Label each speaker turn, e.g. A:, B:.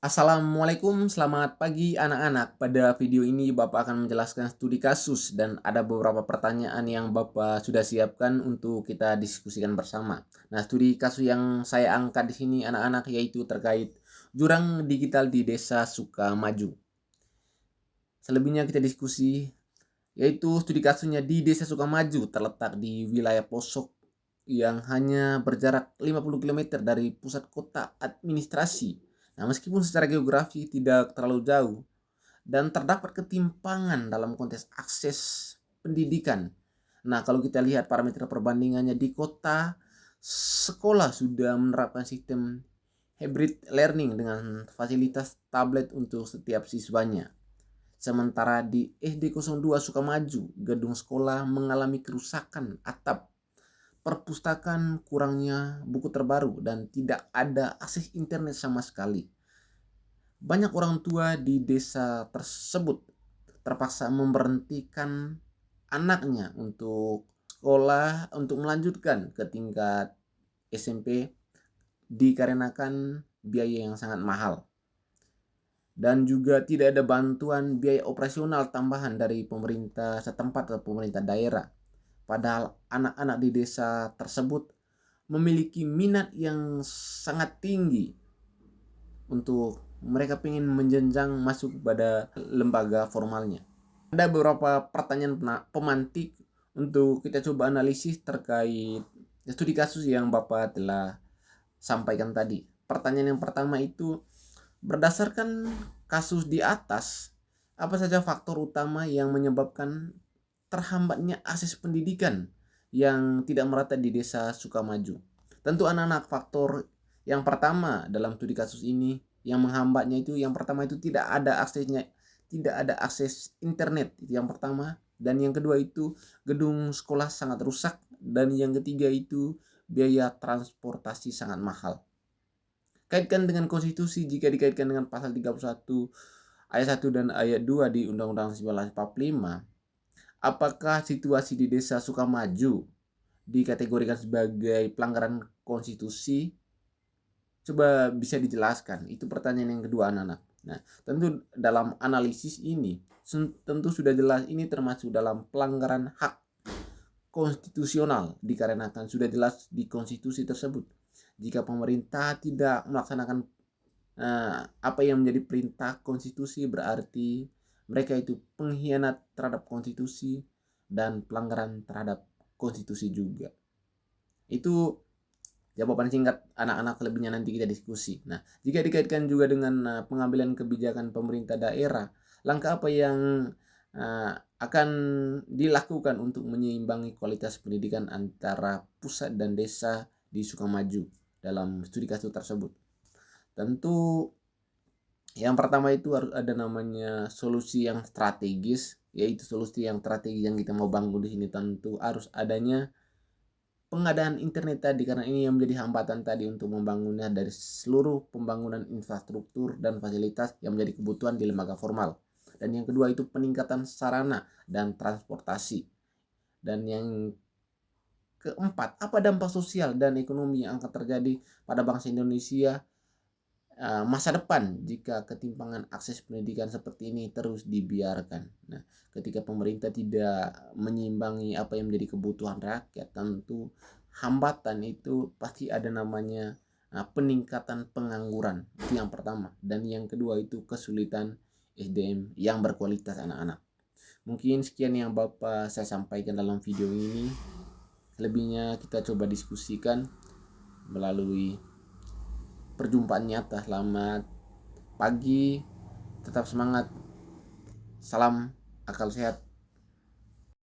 A: Assalamualaikum, selamat pagi anak-anak. Pada video ini Bapak akan menjelaskan studi kasus dan ada beberapa pertanyaan yang Bapak sudah siapkan untuk kita diskusikan bersama. Nah, studi kasus yang saya angkat di sini anak-anak yaitu terkait jurang digital di Desa Sukamaju. Selebihnya kita diskusi yaitu studi kasusnya di Desa Sukamaju terletak di wilayah Posok yang hanya berjarak 50 km dari pusat kota administrasi. Nah, meskipun secara geografi tidak terlalu jauh dan terdapat ketimpangan dalam konteks akses pendidikan. Nah, kalau kita lihat parameter perbandingannya di kota, sekolah sudah menerapkan sistem hybrid learning dengan fasilitas tablet untuk setiap siswanya. Sementara di SD 02 Sukamaju, gedung sekolah mengalami kerusakan atap, perpustakaan kurangnya buku terbaru, dan tidak ada akses internet sama sekali. Banyak orang tua di desa tersebut terpaksa memberhentikan anaknya untuk sekolah untuk melanjutkan ke tingkat SMP dikarenakan biaya yang sangat mahal. Dan juga tidak ada bantuan biaya operasional tambahan dari pemerintah setempat atau pemerintah daerah. Padahal anak-anak di desa tersebut memiliki minat yang sangat tinggi untuk mereka ingin menjenjang masuk pada lembaga formalnya. Ada beberapa pertanyaan pemantik untuk kita coba analisis terkait studi kasus yang Bapak telah sampaikan tadi. Pertanyaan yang pertama itu, berdasarkan kasus di atas, apa saja faktor utama yang menyebabkan terhambatnya akses pendidikan yang tidak merata di Desa Sukamaju? Tentu anak-anak, faktor yang pertama dalam studi kasus ini yang menghambatnya itu, yang pertama itu tidak ada akses internet, itu yang pertama. Dan yang kedua itu gedung sekolah sangat rusak, dan yang ketiga itu biaya transportasi sangat mahal. Kaitkan dengan konstitusi, jika dikaitkan dengan pasal 31 ayat 1 dan ayat 2 di Undang-Undang 1945, apakah situasi di Desa Sukamaju dikategorikan sebagai pelanggaran konstitusi? Coba bisa dijelaskan. Itu pertanyaan yang kedua anak-anak. Nah, tentu dalam analisis ini tentu sudah jelas ini termasuk dalam pelanggaran hak konstitusional dikarenakan sudah jelas di konstitusi tersebut. Jika pemerintah tidak melaksanakan apa yang menjadi perintah konstitusi, berarti mereka itu pengkhianat terhadap konstitusi dan pelanggaran terhadap konstitusi juga. Itu jawaban singkat anak-anak, lebihnya nanti kita diskusi. Nah, jika dikaitkan juga dengan pengambilan kebijakan pemerintah daerah, langkah apa yang akan dilakukan untuk menyeimbangi kualitas pendidikan antara pusat dan desa di Sukamaju dalam studi kasus tersebut? Tentu yang pertama itu harus ada namanya solusi yang strategis, yaitu solusi yang strategis yang kita mau bangun di sini tentu harus adanya pengadaan internet tadi, karena ini yang menjadi hambatan tadi untuk membangunnya dari seluruh pembangunan infrastruktur dan fasilitas yang menjadi kebutuhan di lembaga formal. Dan yang kedua itu peningkatan sarana dan transportasi. Dan yang keempat, apa dampak sosial dan ekonomi yang akan terjadi pada bangsa Indonesia masa depan jika ketimpangan akses pendidikan seperti ini terus dibiarkan. Nah, ketika pemerintah tidak menyimbangi apa yang menjadi kebutuhan rakyat, tentu hambatan itu pasti ada namanya peningkatan pengangguran. Itu yang pertama. Dan yang kedua itu kesulitan SDM yang berkualitas anak-anak. Mungkin sekian yang Bapak saya sampaikan dalam video ini. Lebihnya kita coba diskusikan melalui perjumpaan nyata. Selamat pagi, tetap semangat, salam akal sehat.